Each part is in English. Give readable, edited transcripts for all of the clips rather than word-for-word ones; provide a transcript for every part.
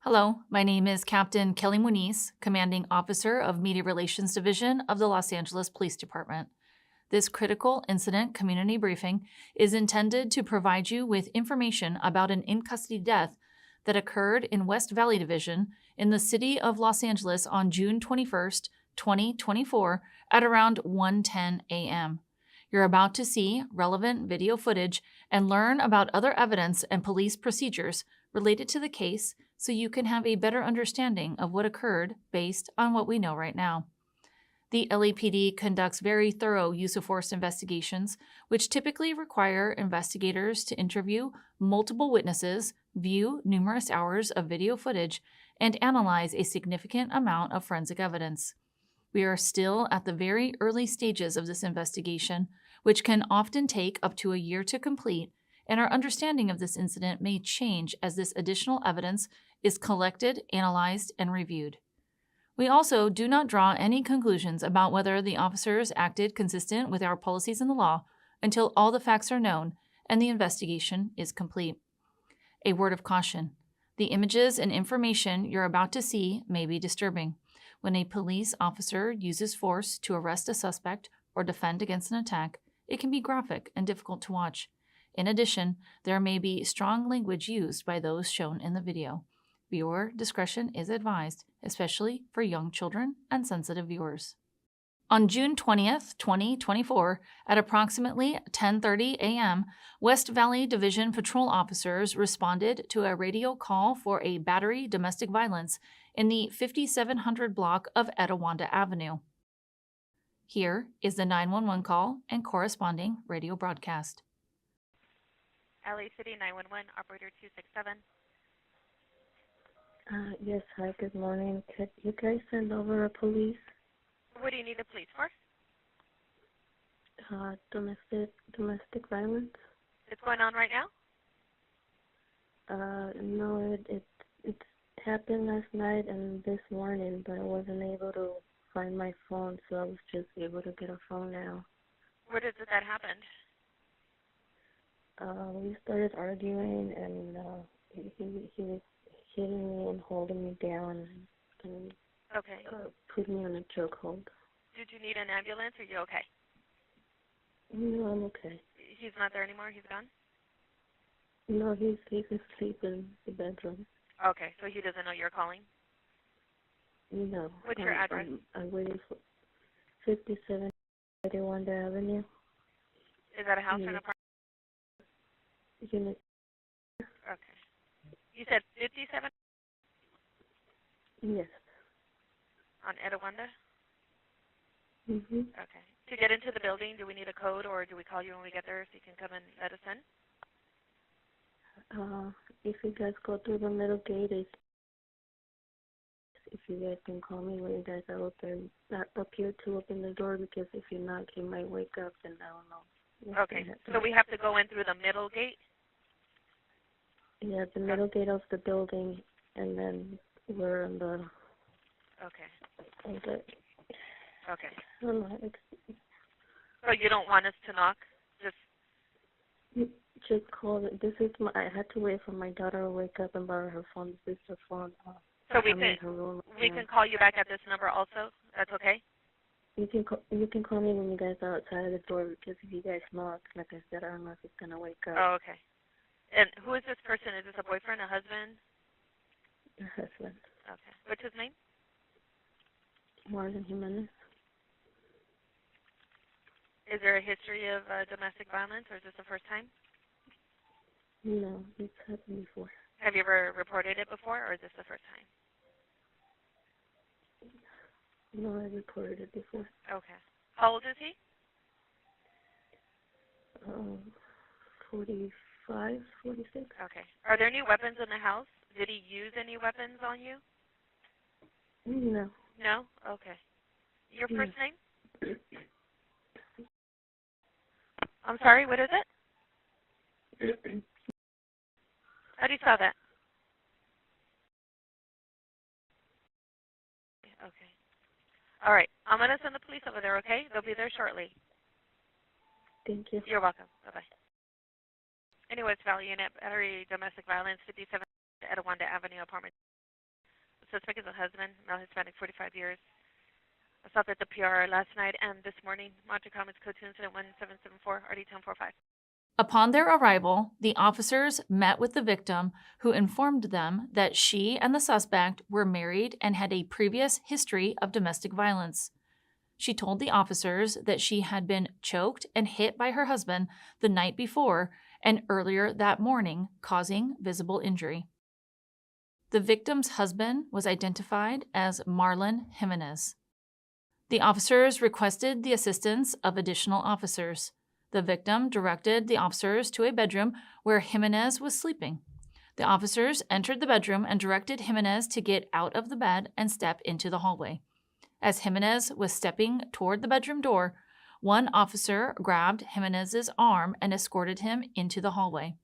Hello, my name is Captain Kelly Muniz, Commanding Officer of Media Relations Division of the Los Angeles Police Department. This critical incident community briefing is intended to provide you with information about an in-custody death that occurred in West Valley Division in the city of Los Angeles on June 21st, 2024 at around 1:10 a.m. You're about to see relevant video footage and learn about other evidence and police procedures related to the case so you can have a better understanding of what occurred based on what we know right now. The LAPD conducts very thorough use of force investigations, which typically require investigators to interview multiple witnesses, view numerous hours of video footage, and analyze a significant amount of forensic evidence. We are still at the very early stages of this investigation, which can often take up to a year to complete, and our understanding of this incident may change as this additional evidence is collected, analyzed, and reviewed. We also do not draw any conclusions about whether the officers acted consistent with our policies and the law until all the facts are known and the investigation is complete. A word of caution: the images and information you're about to see may be disturbing. When a police officer uses force to arrest a suspect or defend against an attack, it can be graphic and difficult to watch. In addition, there may be strong language used by those shown in the video. Viewer discretion is advised, especially for young children and sensitive viewers. On June 20th, 2024, at approximately 10:30 a.m., West Valley Division patrol officers responded to a radio call for a battery domestic violence in the 5700 block of Etiwanda Avenue. Here is the 911 call and corresponding radio broadcast. LA City 911, operator 267. Yes, hi, good morning. Could you guys send over a police? What do you need the police for? Domestic violence? It's going on right now? No, it happened last night and this morning, but I wasn't able to find my phone, so I was just able to get a phone now. Where did that happen? We started arguing, and he was hitting me and holding me down and Okay. put me on a chokehold. Did you need an ambulance? Are you okay? No, I'm okay. He's not there anymore? He's gone? No, he's asleep in the bedroom. Okay, so he doesn't know you're calling? No. What's your address? I'm waiting for 5781 Avenue. Is that a house or an apartment? Unit. Okay. You said 57? Yes. On Etiwanda? Mm-hmm. Okay. To get into the building, do we need a code, or do we call you when we get there so you can come and let us in? If you guys go through the middle gate, if you guys can call me when you guys are open, not up here to open the door, because if you're not, you might wake up and I don't know. Okay, so we have to go in through the middle gate? Yeah, the middle gate of the building, and then we're on the... Okay. Okay. I don't know, So you don't want us to knock? Just call it. This is my... I had to wait for my daughter to wake up and borrow her phone. This is her phone. So we can call you back at this number also? That's okay? You can call me when you guys are outside of the door, because if you guys knock, like I said, I don't know if it's gonna wake up. Oh, okay. And who is this person? Is this a boyfriend, a husband? A husband. Okay. What's his name? Marvin Jimenez. Is there a history of domestic violence, or is this the first time? No, it's happened before. Have you ever reported it before, or is this the first time? No, I reported it before. Okay. How old is he? 45, 46. Okay. Are there any weapons in the house? Did he use any weapons on you? No. No? Okay. Your first name? I'm sorry, what is it? How do you spell that? Okay. All right. I'm going to send the police over there, okay? They'll be there shortly. Thank you. You're welcome. Bye-bye. Anyways, Valley Unit, Battery Domestic Violence, 57 Etiwanda Avenue, apartment suspect is a husband, male Hispanic, 45 years. Stopped at the PR last night and this morning. Monterey Commons Code 2 Incident 1774, RD 1045. Upon their arrival, the officers met with the victim, who informed them that she and the suspect were married and had a previous history of domestic violence. She told the officers that she had been choked and hit by her husband the night before and earlier that morning, causing visible injury. The victim's husband was identified as Marlon Jimenez. The officers requested the assistance of additional officers. The victim directed the officers to a bedroom where Jimenez was sleeping. The officers entered the bedroom and directed Jimenez to get out of the bed and step into the hallway. As Jimenez was stepping toward the bedroom door, one officer grabbed Jimenez's arm and escorted him into the hallway.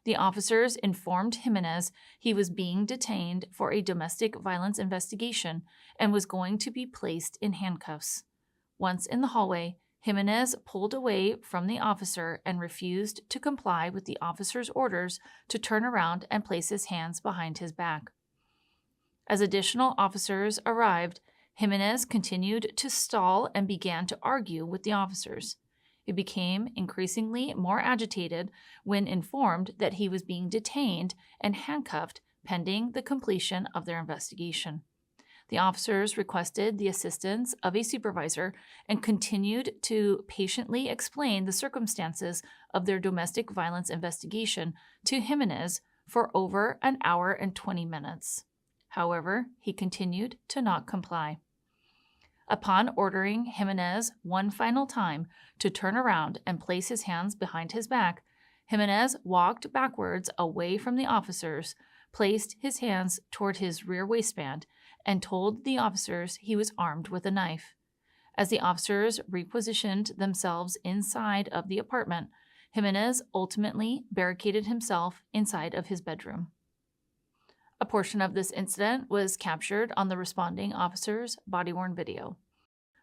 The officers informed Jimenez he was being detained for a domestic violence investigation and was going to be placed in handcuffs. Once in the hallway, Jimenez pulled away from the officer and refused to comply with the officer's orders to turn around and place his hands behind his back. As additional officers arrived, Jimenez continued to stall and began to argue with the officers. He became increasingly more agitated when informed that he was being detained and handcuffed pending the completion of their investigation. The officers requested the assistance of a supervisor and continued to patiently explain the circumstances of their domestic violence investigation to Jimenez for over an hour and 20 minutes. However, he continued to not comply. Upon ordering Jimenez one final time to turn around and place his hands behind his back, Jimenez walked backwards away from the officers, placed his hands toward his rear waistband, and told the officers he was armed with a knife. As the officers repositioned themselves inside of the apartment, Jimenez ultimately barricaded himself inside of his bedroom. A portion of this incident was captured on the responding officer's body-worn video.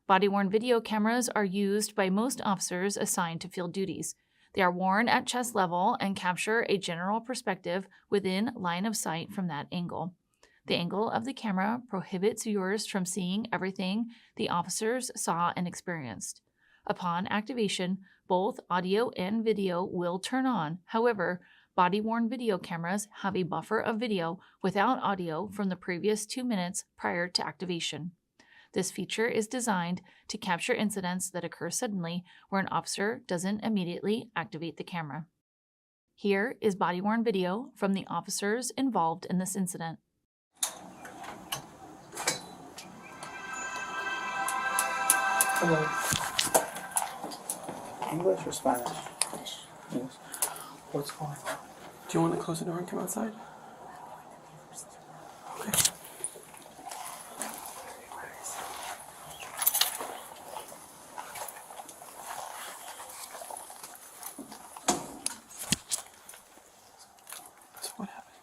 Body-worn video cameras are used by most officers assigned to field duties. They are worn at chest level and capture a general perspective within line of sight from that angle. The angle of the camera prohibits viewers from seeing everything the officers saw and experienced. Upon activation, both audio and video will turn on. However, body-worn video cameras have a buffer of video without audio from the previous 2 minutes prior to activation. This feature is designed to capture incidents that occur suddenly where an officer doesn't immediately activate the camera. Here is body-worn video from the officers involved in this incident. Hello. English or Spanish? English. What's going on? Do you want to close the door and come outside? Okay. So what happened?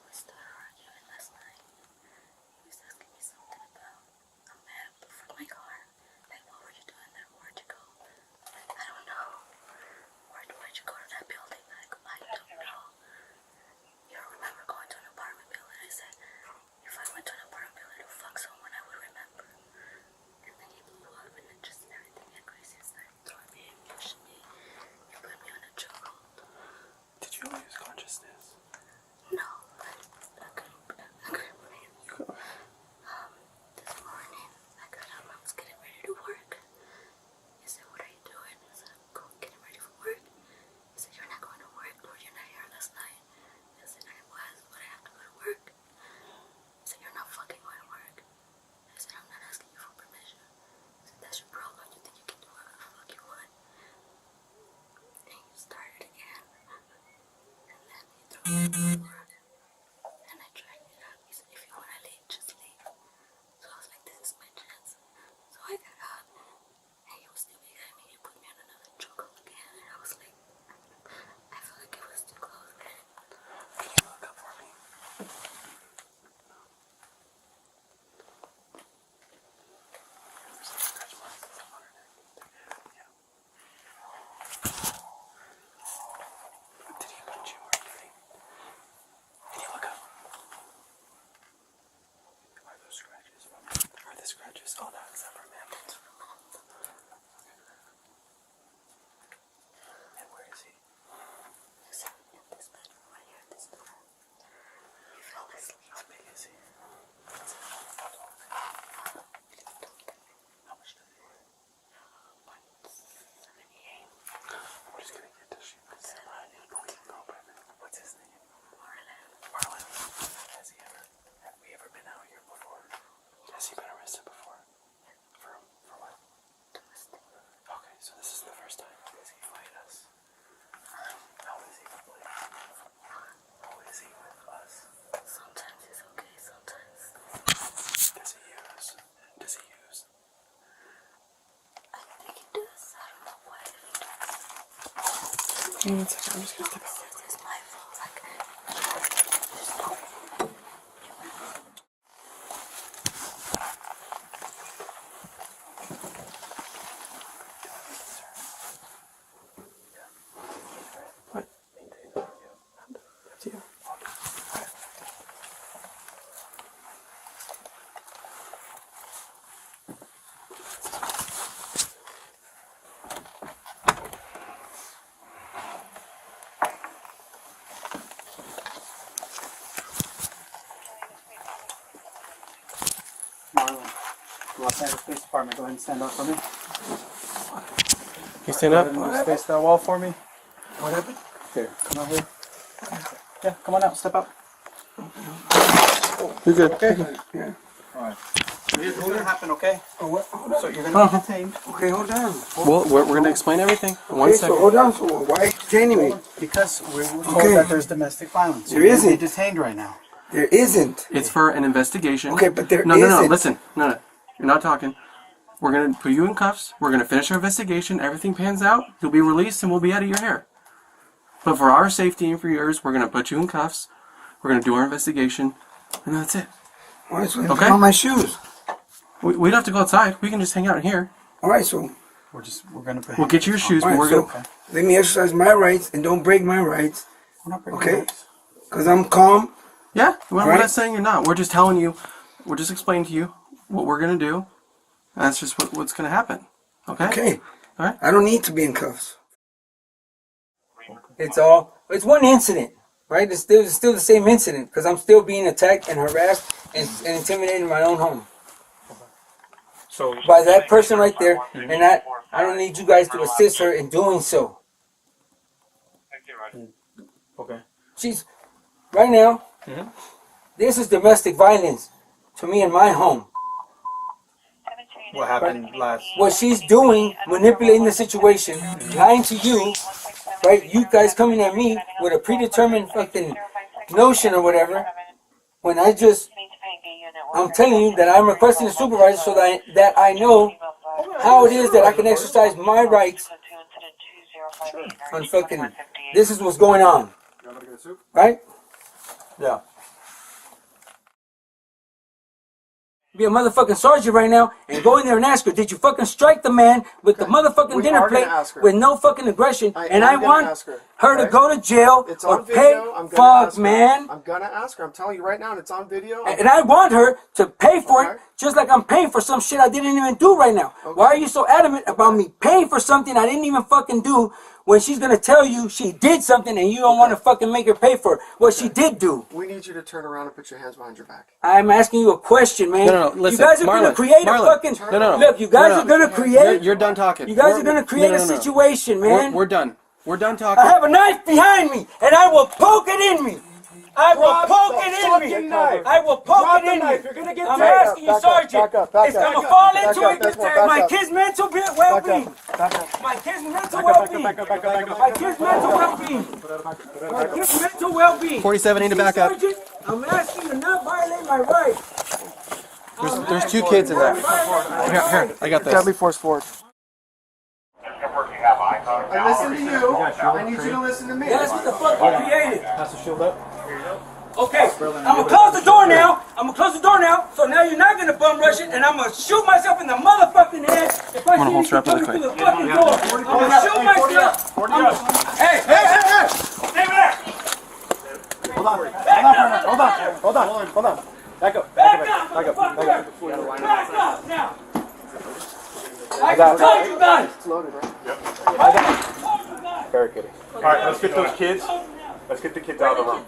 We started arguing last night. He was asking me something about a map for my car. Like, what were you doing there? Where'd you go? Like, I don't know. Where'd you go to that building? Like, I don't know. You remember going to an apartment building? I said, if I went to an apartment building to fuck someone, I would remember. And then he blew up and then just everything got crazy. He started throwing me and pushing me. He put me on a chokehold. Did you lose consciousness? No, I couldn't breathe. This morning, I got up, I was getting ready to work. He said, what are you doing? I said, I'm getting ready for work. He said, you're not going to work, or you're not here last night. I said, I was, but I have to go to work. He said, you're not fucking going to work. I said, I'm not asking you for permission. I said, that's your problem. You think you can do whatever the fuck you want. And he started again. And then he threw me on the floor. And I dragged it up. He said, if you want to leave, just leave. So I was like, this is my chance. So I got up. And he was still behind me. He put me on another chokehold again. And I was like, I felt like it was too close, man. Can you look up for me? There's some scratch marks on her neck. Yeah. Did he punch you or anything? 1 second, I'm just gonna step out. This is my fault. Like, What? Up to you. Marlon, Los Angeles Police Department, go ahead and stand up for me. You stand up. Go ahead and space that wall for me. What happened? Here, come out here. Yeah, come on out, step out. You're good. Okay. Yeah. Alright. So here's what's gonna happen, okay? Oh, what? Hold on. So you're gonna be detained. Okay, hold on. Well, we're gonna explain everything. In 1 Okay, second. so hold on. So why are you detaining me? Because we were told Okay. that there's domestic violence. There You're gonna be isn't. detained right now. There isn't. It's for an investigation. Okay, but there No, isn't. listen. No. You're not talking. We're gonna put you in cuffs. We're gonna finish our investigation. Everything pans out. You'll be released and we'll be out of your hair. But for our safety and for yours, we're gonna put you in cuffs. We're gonna do our investigation, and that's it. All right, so I have to Okay. put on my shoes. We don't have to go outside. We can just hang out in here. All right, so We're gonna. We'll get you your shoes, all but right, we're so gonna. let me exercise my rights and don't break my rights, We're not breaking okay? rules. Because I'm calm. Yeah, we're Right. not saying you're not. We're just telling you. We're just explaining to you what we're gonna do. And that's just what's gonna happen. Okay. Okay. All right. I don't need to be in cuffs. It's one incident, right? It's still the same incident because I'm still being attacked and harassed and intimidated in my own home So by that person right there, and I don't need you guys to assist her in doing so. okay. She's right now. This is domestic violence to me in my home. What happened last? What she's doing, manipulating the situation, lying to you, right? You guys coming at me with a predetermined fucking notion or whatever. When I'm telling you that I'm requesting a supervisor so that I know how it is that I can exercise my rights on fucking. This is what's going on, right? Yeah. Be a motherfucking sergeant right now and go in there and ask her, did you fucking strike the man with the motherfucking We dinner are gonna plate ask her. with no fucking aggression? I And am I gonna want ask her, her to okay? go to jail It's or on pay. video. I'm gonna Fuck, ask her. man. I'm gonna ask her. I'm telling you right now, and it's on video. And I want her to pay for it Okay. just like I'm paying for some shit I didn't even do right now. Why are you so adamant about me paying for something I didn't even fucking do when she's gonna tell you she did something and you don't want to fucking make her pay for what she did do? We need you to turn around and put your hands behind your back. I'm asking you a question, man. No, listen, you guys are gonna Marlon, create Marlon, a fucking. no. Look, you guys are gonna create. You're done talking. You guys are gonna create a situation, man. We're done. We're done talking. I have a knife behind me, and I will poke it in me. I will poke it in me. I will poke it in me. You're gonna get I'm taken. asking you, Sergeant. It's gonna fall into it. My kid's mental well-being. My kid's mental well-being. My kid's mental well-being. My kid's mental well-being. 47 need to back up. Sergeant, I'm asking you to not violate my rights. There's two kids in there. Here, I got this. Deadly force forward. I listen to you. I need you to listen to me. That's what the fuck you created. Pass the shield up. Okay, I'm gonna close the door now. So now you're not gonna bum rush it, and I'm gonna shoot myself in the motherfucking head if I see you holster up really coming quick. through the fucking door. I'm gonna shoot myself. Hey! Stay back! Hold on. Back up. Back up now! I can tell you guys! It's loaded, right? Barricading. All right, let's get those kids. Let's get the kids out of the room.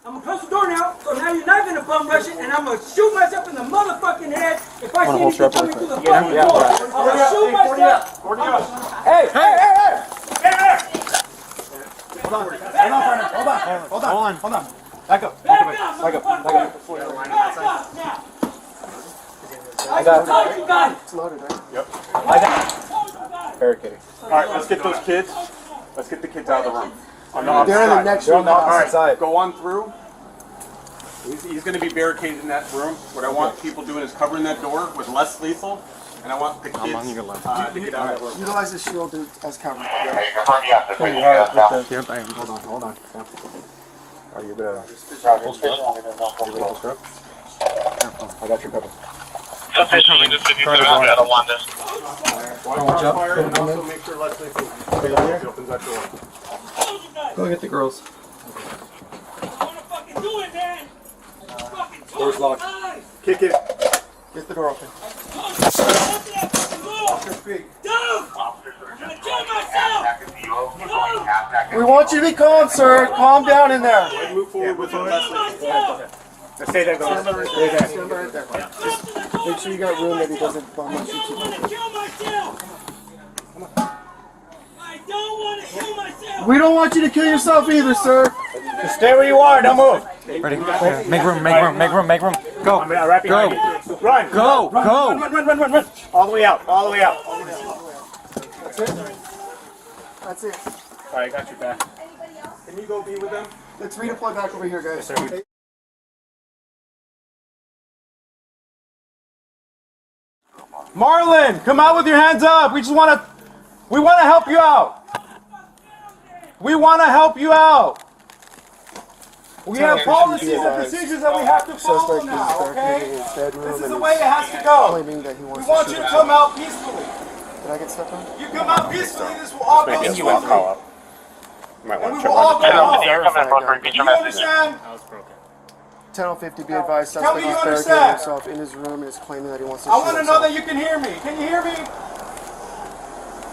I'm gonna close the door now, so now you're not gonna bum rush it, and I'm gonna shoot myself in the motherfucking head if I see you coming through the fucking door. I'm gonna shoot myself. Hey! Hold on. Back up. Back up now! I can tell you guys! It's loaded, right? Barricading. All right, let's get those kids. Let's get the kids out of the room. On the They're in the opposite next side. room. All right, go on through. He's going to be barricaded in that room. What I want people doing is covering that door with less lethal And I want the kids I'm on your left. to get out of that room. Utilize the shield as cover. Hold on. Are you the holster up? I got your cover. Watch out. Fire and also make sure Leslie opens that door. Go get the girls. Door's locked. Kick it. Get the door open. We want you to be calm, sir. Calm down in there. Move forward with Leslie. Stay there, Stand by right there. Just make sure you got room that he doesn't bum us you too much. We don't want you to kill yourself either, sir. Just stay where you are. Don't move. Ready? Make room. Go. Go. Run. Go. Run. All the way out. That's it. All right, I got your back. Can you go be with them? Let's redeploy back over here, guys. Marlon, come out with your hands up. We want to help you out. We have policies and procedures that we have to follow now, okay? This is the way it has to go. Claiming that he We wants want to you shoot to us. come out peacefully. Did I get stepped on? You come out peacefully, this will all go smoothly. You might And want we to will all go home. Verified, Do you understand? 10:50, be advised, Tell me suspect you is barricading understand. himself in his room and is claiming that he wants to I shoot want to himself. know that you can hear me. Can you hear me?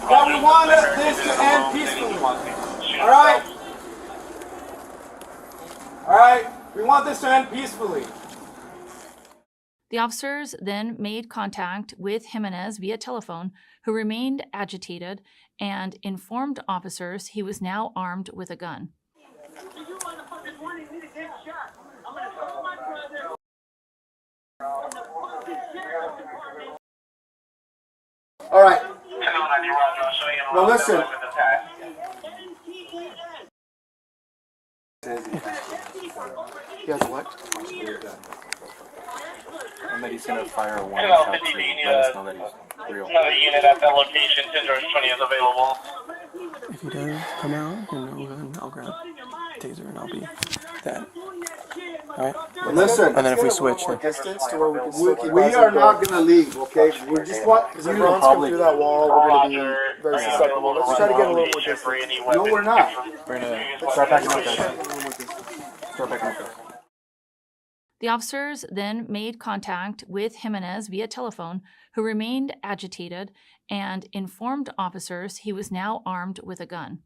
That we want this to end peacefully. All right? We want this to end peacefully. The officers then made contact with Jimenez via telephone, who remained agitated and informed officers he was now armed with a gun. All right. Now listen. He has what? And that he's going to fire a warning shot to let us know that he's real. Another unit at that location, 10-20 is available. If he does come out, then I'll grab taser and I'll be that. Alright? Listen. And then if we switch, then Distance to where we can still keep We eyes are on the not door. going to leave, okay? We just want... Because if rounds come through that wall, we're going to be very susceptible. Let's try to get a little more distance. No, we're not. We're going to start backing up, guys. Start backing up, guys. The officers then made contact with Jimenez via telephone, who remained agitated and informed officers he was now armed with a gun.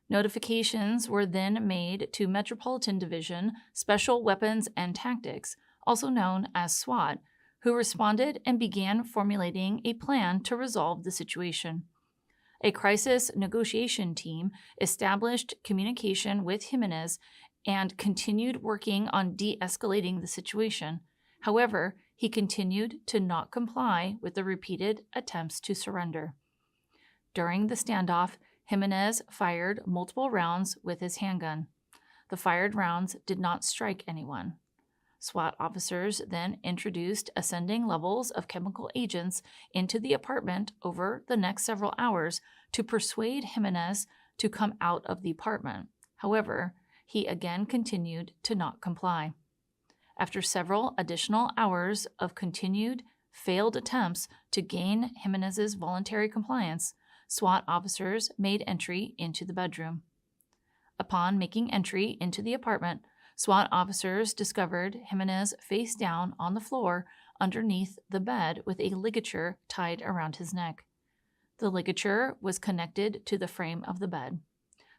Notifications were then made to Metropolitan Division Special Weapons and Tactics, also known as SWAT, who responded and began formulating a plan to resolve the situation. A crisis negotiation team established communication with Jimenez and continued working on de-escalating the situation. However, he continued to not comply with the repeated attempts to surrender. During the standoff, Jimenez fired multiple rounds with his handgun. The fired rounds did not strike anyone. SWAT officers then introduced ascending levels of chemical agents into the apartment over the next several hours to persuade Jimenez to come out of the apartment. However, he again continued to not comply. After several additional hours of continued failed attempts to gain Jimenez's voluntary compliance, SWAT officers made entry into the bedroom. Upon making entry into the apartment, SWAT officers discovered Jimenez face down on the floor underneath the bed with a ligature tied around his neck. The ligature was connected to the frame of the bed.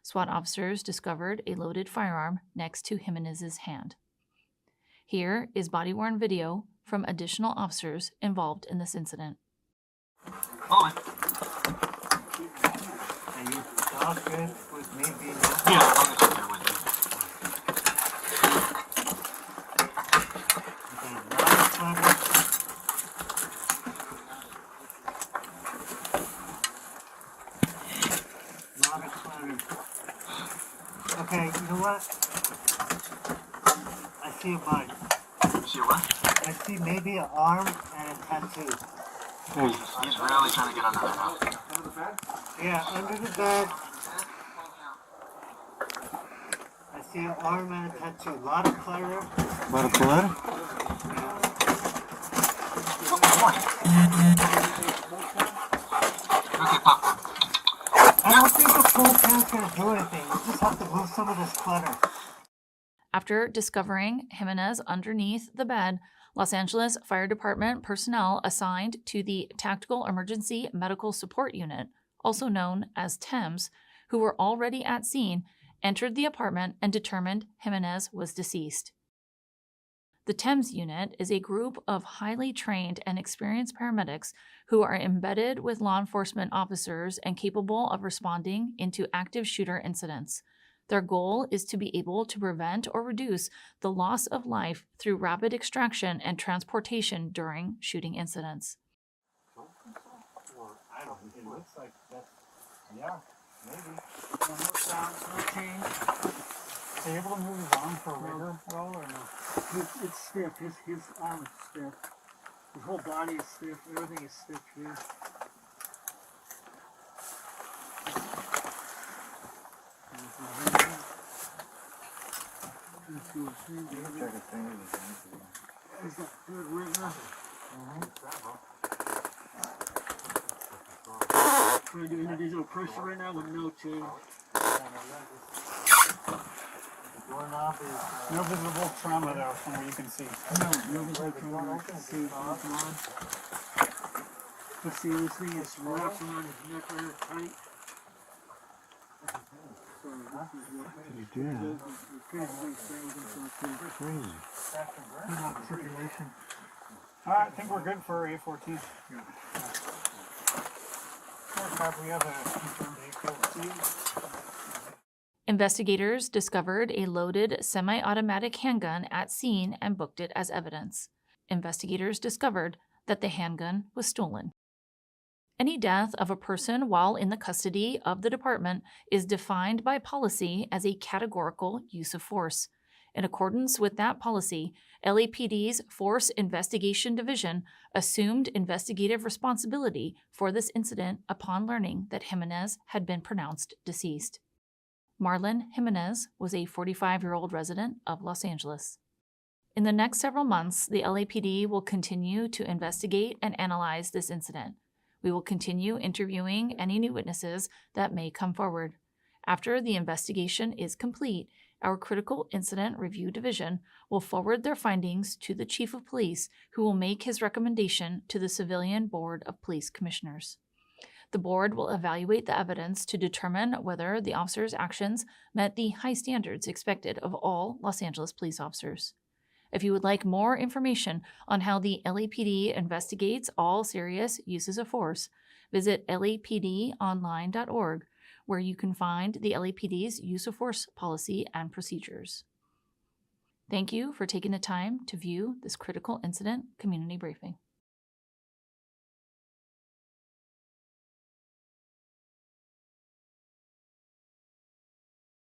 SWAT officers discovered a loaded firearm next to Jimenez's hand. Here is body-worn video from additional officers involved in this incident. On. Yeah, I'm gonna sit there with you. Okay, you know what? I see a body. See what? I see maybe an arm and a tattoo. He's really trying to get under there now. Yeah, under the bed. I see an arm and a tattoo. A lot of clutter. A lot of blood? Okay, Pop. I don't think the full pan's gonna do anything. We just have to move some of this clutter. After discovering Jimenez underneath the bed, Los Angeles Fire Department personnel assigned to the Tactical Emergency Medical Support Unit, also known as TEMS, who were already at scene, entered the apartment and determined Jimenez was deceased. The TEMS unit is a group of highly trained and experienced paramedics who are embedded with law enforcement officers and capable of responding into active shooter incidents. Their goal is to be able to prevent or reduce the loss of life through rapid extraction and transportation during shooting incidents. I don't know. It looks like that's, yeah, maybe. No sounds, no change. Are you able to move his arm for a rigor roll or no? It's stiff. His arm is stiff. His whole body is stiff. Everything is stiff here. Is that good rigor? Trying to introduce no pressure right now with no change. No visible trauma though, from what you can see. No visible trauma. I can see. Let's see, this thing is wrapped around his neck very tight. Crazy. Circulation. Alright, I think we're good for A14. We have a confirmed A14. Investigators discovered a loaded semi-automatic handgun at scene and booked it as evidence. Investigators discovered that the handgun was stolen. Any death of a person while in the custody of the department is defined by policy as a categorical use of force. In accordance with that policy, LAPD's Force Investigation Division assumed investigative responsibility for this incident upon learning that Jimenez had been pronounced deceased. Marlon Jimenez was a 45-year-old resident of Los Angeles. In the next several months, the LAPD will continue to investigate and analyze this incident. We will continue interviewing any new witnesses that may come forward. After the investigation is complete, our Critical Incident Review Division will forward their findings to the Chief of Police, who will make his recommendation to the Civilian Board of Police Commissioners. The board will evaluate the evidence to determine whether the officer's actions met the high standards expected of all Los Angeles police officers. If you would like more information on how the LAPD investigates all serious uses of force, visit lapdonline.org, where you can find the LAPD's use of force policy and procedures. Thank you for taking the time to view this critical incident community briefing.